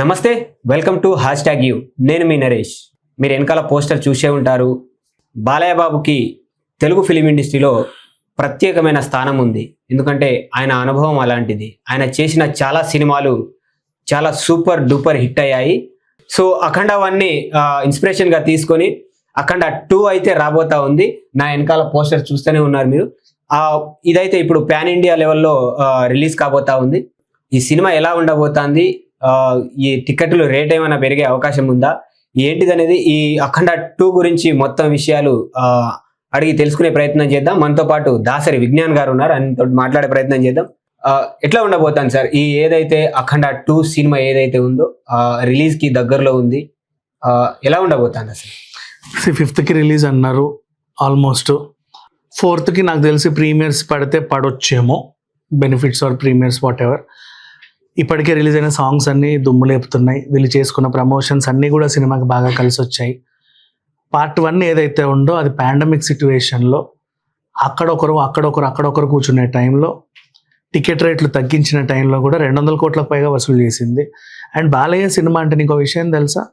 నమస్తే, welcome to #you. నేను మీ నరేష్. మీరు వెనకాల పోస్టర్ చూసే ఉంటారు. బాలయ్య బాబుకి తెలుగు ఫిలిం ఇండస్ట్రీలో ప్రత్యేకమైన స్థానం ఉంది. ఎందుకంటే ఆయన అనుభవం అలాంటిది. ఆయన చేసిన చాలా సినిమాలు చాలా సూపర్ డూపర్ హిట్ అయ్యాయి. సో అఖండ 1ని ఇన్స్పిరేషన్గా తీసుకొని అఖండ 2 అయితే రాబోతా ఉంది. నా వెనకాల పోస్టర్ చూస్తూనే ఉన్నారు మీరు. ఇదైతే ఇప్పుడు పాన్ ఇండియా లెవెల్లో రిలీజ్ కాబోతా ఉంది. ఈ సినిమా ఎలా ఉండబోతుంది, ఈ టికెట్లు రేట్ ఏమైనా పెరిగే అవకాశం ఉందా, ఏంటిదనేది ఈ అఖండ 2 గురించి మొత్తం విషయాలు అడిగి తెలుసుకునే ప్రయత్నం చేద్దాం. మనతో పాటు దాసరి విజ్ఞాన్ గారు ఉన్నారు, ఆయనతో మాట్లాడే ప్రయత్నం చేద్దాం. ఎట్లా ఉండబోతాను సార్ ఈ ఏదైతే అఖండ 2 సినిమా ఏదైతే ఉందో రిలీజ్ కి దగ్గరలో ఉంది, ఎలా ఉండబోతాను అసలు? 5th రిలీజ్ అన్నారు, ఆల్మోస్ట్ 4th నాకు తెలిసి ప్రీమియర్స్ పడితే పడొచ్చేమో, benefits or premieres whatever. ఇప్పటికే రిలీజ్ అయిన సాంగ్స్ అన్నీ దుమ్ము లేపుతున్నాయి. వీళ్ళు చేసుకున్న ప్రమోషన్స్ అన్నీ కూడా సినిమాకి బాగా కలిసి వచ్చాయి. పార్ట్ 1 ఏదైతే ఉందో అది పాండమిక్ సిచ్యువేషన్లో అక్కడొకరు కూర్చునే టైంలో, టికెట్ రేట్లు తగ్గించిన టైంలో కూడా 200 కోట్లకు పైగా వసూలు చేసింది. అండ్ బాలయ్య సినిమా అంటే నీకు విషయం తెలుసా,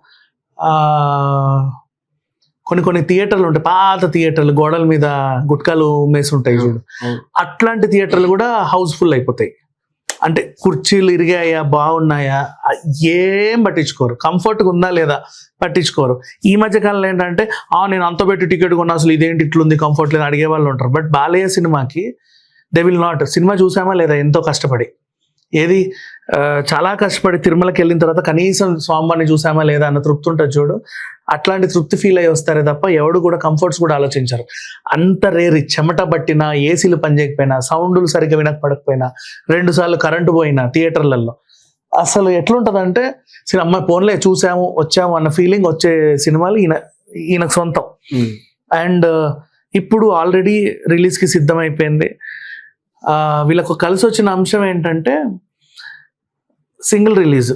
కొన్ని థియేటర్లు ఉంటాయి, పాత థియేటర్లు, గోడల మీద గుట్కాలు మేసి ఉంటాయి చూడు, అట్లాంటి థియేటర్లు కూడా హౌస్ఫుల్ అయిపోతాయి. అంటే కుర్చీలు ఇరిగాయా, బాగున్నాయా, ఏం పట్టించుకోరు. కంఫర్ట్గా ఉందా లేదా పట్టించుకోరు. ఈ మధ్య కాలంలో ఏంటంటే నేను అంత పెట్టి టికెట్ కొన్నా, అసలు ఇదేంటి ఇట్లుంది, కంఫర్ట్ లేదు అడిగే వాళ్ళు ఉంటారు. బట్ బాలయ్య సినిమాకి దే విల్ నాట్. సినిమా చూసామా లేదా, ఎంతో కష్టపడి, ఏది చాలా కష్టపడి తిరుమలకి వెళ్ళిన తర్వాత కనీసం స్వామివారిని చూసామా లేదా అన్న తృప్తి ఉంటుంది చూడు, అట్లాంటి తృప్తి ఫీల్ అయ్యి వస్తారే తప్ప ఎవడు కూడా కంఫర్ట్స్ కూడా ఆలోచించారు. అంత రేరి చెమట పట్టినా, ఏసీలు పనిచేయకపోయినా, సౌండ్లు సరిగ్గా వినకపోయినా, 2 సార్లు కరెంటు పోయినా థియేటర్లలో, అసలు ఎట్లుంటుందంటే అమ్మాయి ఫోన్లే చూసాము వచ్చాము అన్న ఫీలింగ్ వచ్చే సినిమాలు ఈయనకు సొంతం. అండ్ ఇప్పుడు ఆల్రెడీ రిలీజ్కి సిద్ధమైపోయింది. వీళ్ళకు కలిసి వచ్చిన అంశం ఏంటంటే సింగిల్ రిలీజ్.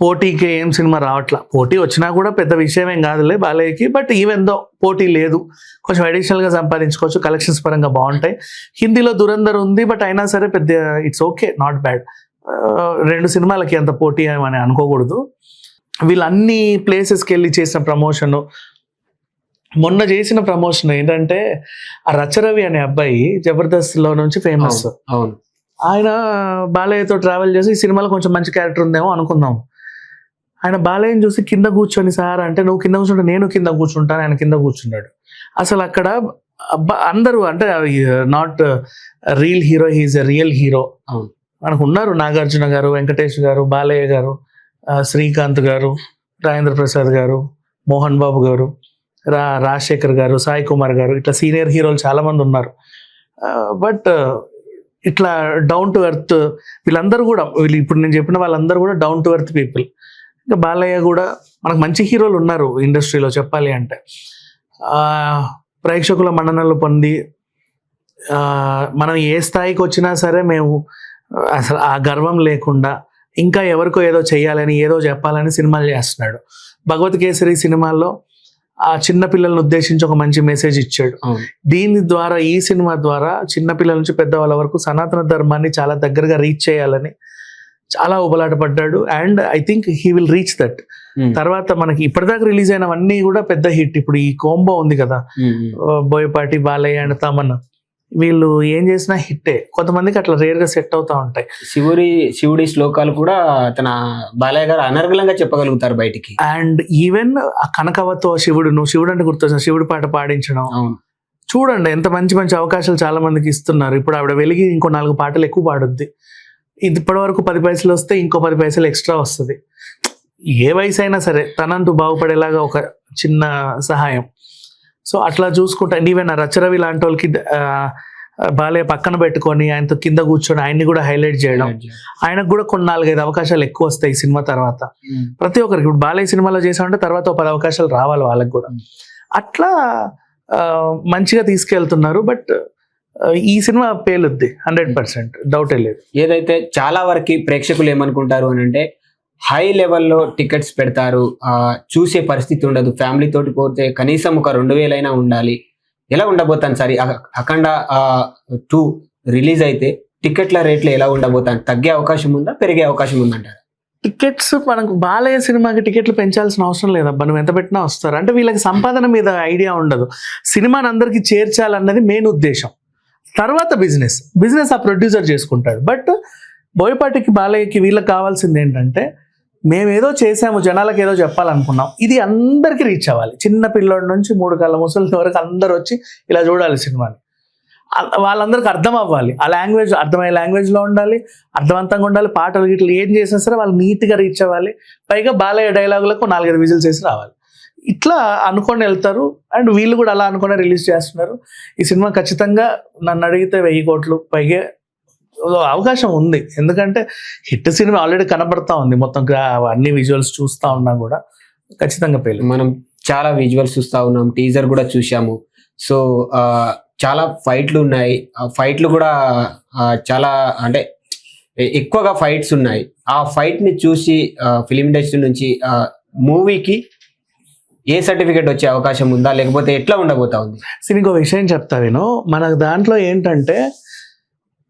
పోటీకి ఏం సినిమా రావట్లా, పోటీ వచ్చినా కూడా పెద్ద విషయం ఏం కాదులే బాలయ్యకి. బట్ ఈవెన్ దో పోటీ లేదు, కొంచెం అడిషనల్గా సంపాదించుకోవచ్చు, కలెక్షన్స్ పరంగా బాగుంటాయి. హిందీలో దురంధర్ ఉంది, బట్ అయినా సరే పెద్ద ఇట్స్ ఓకే, నాట్ బ్యాడ్. 2 సినిమాలకి అంత పోటీ అని అనుకోకూడదు. వీళ్ళు అన్ని ప్లేసెస్కి వెళ్ళి చేసిన ప్రమోషను, మొన్న చేసిన ప్రమోషన్ ఏంటంటే ఆ రచరవి అనే అబ్బాయి జబర్దస్త్లో నుంచి ఫేమస్. అవును, ఆయన బాలయ్యతో ట్రావెల్ చేసి ఈ సినిమాలో కొంచెం మంచి క్యారెక్టర్ ఉందేమో అనుకుందాం. ఆయన బాలయ్యని చూసి కింద కూర్చొని సార్ అంటే, నువ్వు కింద కూర్చుంటే నేను కింద కూర్చుంటాను, ఆయన కింద కూర్చున్నాడు. అసలు అక్కడ అందరూ అంటే not real hero, he is a real hero. మనకు ఉన్నారు నాగార్జున గారు, వెంకటేష్ గారు, బాలయ్య గారు, శ్రీకాంత్ గారు, రాజేంద్ర ప్రసాద్ గారు, మోహన్ బాబు గారు, రాజశేఖర్ గారు, సాయి కుమార్ గారు, ఇట్లా సీనియర్ హీరోలు చాలా మంది ఉన్నారు. బట్ ఇట్లా డౌన్ టు ఎర్త్ వీళ్ళందరూ కూడా, వీళ్ళు ఇప్పుడు నేను చెప్పిన వాళ్ళందరూ కూడా డౌన్ టు ఎర్త్ పీపుల్. ఇంకా బాలయ్య కూడా, మనకు మంచి హీరోలు ఉన్నారు ఇండస్ట్రీలో చెప్పాలి అంటే. ప్రేక్షకుల మన్ననలు పొంది మనం ఏ స్థాయికి వచ్చినా సరే మేము అసలు ఆ గర్వం లేకుండా ఇంకా ఎవరికో ఏదో చెయ్యాలని, ఏదో చెప్పాలని సినిమాలు చేస్తున్నాడు. భగవత్ కేసరి సినిమాల్లో ఆ చిన్న పిల్లలను ఉద్దేశించి ఒక మంచి మెసేజ్ ఇచ్చాడు. దీని ద్వారా, ఈ సినిమా ద్వారా చిన్నపిల్లల నుంచి పెద్దవాళ్ళ వరకు సనాతన ధర్మాన్ని చాలా దగ్గరగా రీచ్ చేయాలని చాలా ఉబలాట పడ్డాడు. And I think he will reach that. తర్వాత మనకి ఇప్పటిదాకా రిలీజ్ అయినవన్నీ కూడా పెద్ద హిట్. ఇప్పుడు ఈ కోంబో ఉంది కదా, బోయపాటి, బాలయ్య అండ్ తమన్, వీళ్ళు ఏం చేసినా హిట్టే. కొంతమందికి అట్లా రేర్ గా సెట్ అవుతా ఉంటాయి. శివుడి శ్లోకాలు కూడా తన బాలయ్య గారు అనర్గళంగా చెప్పగలుగుతారు బయటికి. అండ్ ఈవెన్ ఆ కనకవతో శివుడు అంటే గుర్తొచ్చిన శివుడి పాట పాడించడం, చూడండి ఎంత మంచి మంచి అవకాశాలు చాలా మందికి ఇస్తున్నారు. ఇప్పుడు ఆవిడ వెలిగి ఇంకో 4 పాటలు ఎక్కువ పాడుద్ది. ఇది ఇప్పటి వరకు 10 పైసలు వస్తే ఇంకో 10 పైసలు ఎక్స్ట్రా వస్తుంది. ఏ వయసు అయినా సరే తనంటూ బాగుపడేలాగా ఒక చిన్న సహాయం. సో అట్లా చూసుకుంటా. ఈవెన్ రచరవి లాంటి వాళ్ళకి బాలయ్య పక్కన పెట్టుకొని ఆయనతో కింద కూర్చొని ఆయన్ని కూడా హైలైట్ చేయడం, ఆయనకు కూడా కొన్ని 4-5 అవకాశాలు ఎక్కువ వస్తాయి సినిమా తర్వాత. ప్రతి ఒక్కరికి ఇప్పుడు బాలయ్య సినిమాలో చేసామంటే తర్వాత 10 అవకాశాలు రావాలి వాళ్ళకి కూడా. అట్లా మంచిగా తీసుకెళ్తున్నారు. బట్ ఈ సినిమా పేలుద్ది 100%, డౌటే లేదు. ఏదైతే చాలా వరకు ప్రేక్షకులు ఏమనుకుంటారు అని అంటే, హై లెవెల్లో టికెట్స్ పెడతారు, చూసే పరిస్థితి ఉండదు, ఫ్యామిలీ తోటి పోతే కనీసం ఒక 2000 అయినా ఉండాలి. ఎలా ఉండబోతాను సార్ అఖండ 2 రిలీజ్ అయితే టికెట్ల రేట్లు ఎలా ఉండబోతాను? తగ్గే అవకాశం ఉందా, పెరిగే అవకాశం ఉందంటారు? టికెట్స్ మనకు బాలయ్య సినిమాకి టికెట్లు పెంచాల్సిన అవసరం లేదబ్బా, నువ్వు ఎంత పెట్టినా వస్తారు. అంటే వీళ్ళకి సంపాదన మీద ఐడియా ఉండదు. సినిమాని అందరికీ చేర్చాలన్నది మెయిన్ ఉద్దేశం. తర్వాత బిజినెస్ ఆ ప్రొడ్యూసర్ చేసుకుంటాడు. బట్ బోయపాటికి బాలయ్యకి వీళ్ళకి కావాల్సింది ఏంటంటే, మేము ఏదో చేసాము, జనాలకు ఏదో చెప్పాలనుకున్నాం, ఇది అందరికీ రీచ్ అవ్వాలి. చిన్న పిల్లోడి నుంచి 3 కళ్ళ ముసలి వరకు అందరూ వచ్చి ఇలా చూడాలి సినిమాని. వాళ్ళందరికీ అర్థం అవ్వాలి. ఆ లాంగ్వేజ్ అర్థమయ్యే లాంగ్వేజ్లో ఉండాలి, అర్థవంతంగా ఉండాలి. పాటలు గిట్లు ఏం చేసినా సరే వాళ్ళు నీట్గా రీచ్ అవ్వాలి. పైగా బాలయ్య డైలాగులకు 4-5 విజిల్స్ వేసి రావాలి. ఇట్లా అనుకొని వెళ్తారు. అండ్ వీళ్ళు కూడా అలా అనుకుని రిలీజ్ చేస్తున్నారు. ఈ సినిమా ఖచ్చితంగా నన్ను అడిగితే 1000 కోట్లు పైగా అవకాశం ఉంది. ఎందుకంటే హిట్ సినిమా ఆల్రెడీ కనబడతా ఉంది. మొత్తం అన్ని విజువల్స్ చూస్తూ ఉన్నా కూడా ఖచ్చితంగా పేరు. మనం చాలా విజువల్స్ చూస్తూ ఉన్నాం, టీజర్ కూడా చూసాము. సో చాలా ఫైట్లు ఉన్నాయి. ఆ ఫైట్లు కూడా చాలా అంటే ఎక్కువగా ఫైట్స్ ఉన్నాయి. ఆ ఫైట్ ని చూసి ఫిలిం ఇండస్ట్రీ నుంచి మూవీకి ఏ సర్టిఫికేట్ వచ్చే అవకాశం ఉందా, లేకపోతే ఎట్లా ఉండబోతా ఉంది? ఇంకో విషయం చెప్తా నేను. మన దాంట్లో ఏంటంటే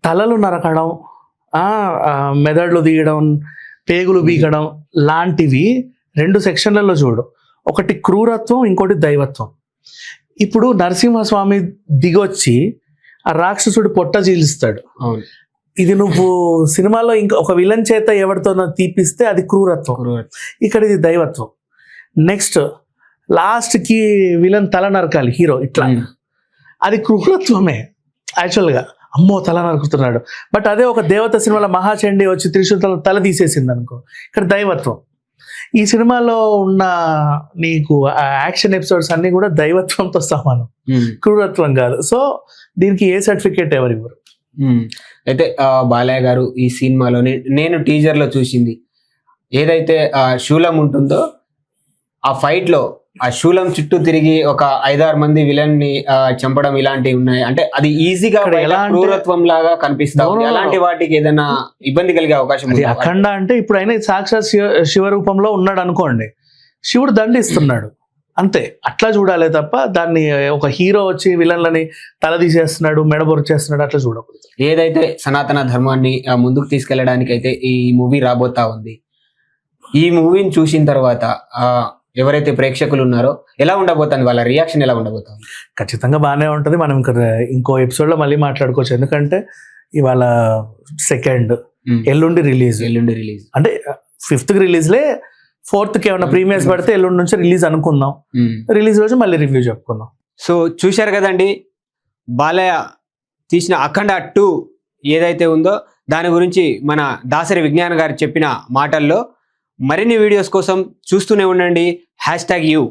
తలలు నరకడం, మెదడులు తీయడం, పేగులు బీగడం లాంటివి 2 సెక్షన్లలో చూడు. ఒకటి క్రూరత్వం, ఇంకోటి దైవత్వం. ఇప్పుడు నరసింహస్వామి దిగొచ్చి ఆ రాక్షసుడు పొట్ట చీలుస్తాడు. ఇది నువ్వు సినిమాలో ఇంకా ఒక విలన్ చేత ఎవరితో తీపిస్తే అది క్రూరత్వం. ఇక్కడ ఇది దైవత్వం. నెక్స్ట్ లాస్ట్ కి విలన్ తల నరకాలి హీరో, ఇట్లా అది క్రూరత్వమే యాక్చువల్గా. అమ్మో తల నరుకుతున్నాడు. బట్ అదే ఒక దేవత సినిమాలో మహాచండి వచ్చి త్రిశూలం తల తీసేసింది అనుకో, ఇక్కడ దైవత్వం. ఈ సినిమాలో ఉన్న నీకు యాక్షన్ ఎపిసోడ్స్ అన్ని కూడా దైవత్వంతో సమానం, క్రూరత్వం కాదు. సో దీనికి ఏ సర్టిఫికేట్ ఎవరు ఇవ్వరు. అయితే బాలయ్య గారు ఈ సినిమాలో నేను టీజర్ లో చూసింది ఏదైతే శూలం ఉంటుందో, ఆ ఫైట్ లో ఆ శూలం చుట్టూ తిరిగి ఒక 5-6 మంది విలన్ ని చంపడం ఇలాంటివి ఉన్నాయి. అంటే అది ఈజీగా క్రూరత్వం లాగా కనిపిస్తా ఉంది. అలాంటి వాటికి ఏదైనా ఇబ్బంది కలిగే అవకాశం ఉంది? అఖండ అంటే ఇప్పుడు అయినా సాక్షాత్ శివ రూపంలో ఉన్నాడు అనుకోండి, శివుడు దండిస్తున్నాడు అంతే. అట్లా చూడాలి తప్ప దాన్ని ఒక హీరో వచ్చి విలన్లని తల తీసేస్తున్నాడు, మెడబొరు చేస్తున్నాడు అట్లా చూడకూడదు. ఏదైతే సనాతన ధర్మాన్ని ముందుకు తీసుకెళ్లడానికి అయితే ఈ మూవీ రాబోతా ఉంది, ఈ మూవీని చూసిన తర్వాత ఎవరైతే ప్రేక్షకులు ఉన్నారో ఎలా ఉండబోతుంది, వాళ్ళ రియాక్షన్ ఎలా ఉండబోతుంది? ఖచ్చితంగా బాగానే ఉంటుంది. మనం ఇంకో ఎపిసోడ్లో మళ్ళీ మాట్లాడుకోవచ్చు. ఎందుకంటే ఇవాళ 2nd, ఎల్లుండి రిలీజ్ అంటే 5th రిలీజ్లే, 4th ఏమన్నా ప్రీమియర్స్ పడితే ఎల్లుండి నుంచి రిలీజ్ అనుకుందాం. రిలీజ్ రోజు మళ్ళీ రివ్యూ చెప్పుకుందాం. సో చూశారు కదండి, బాలయ్య తీసిన అఖండ 2 ఏదైతే ఉందో దాని గురించి మన దాసరి విజ్ఞాన్ గారు చెప్పిన మాటల్లో. మరిన్ని వీడియోస్ కోసం చూస్తూనే ఉండండి #you.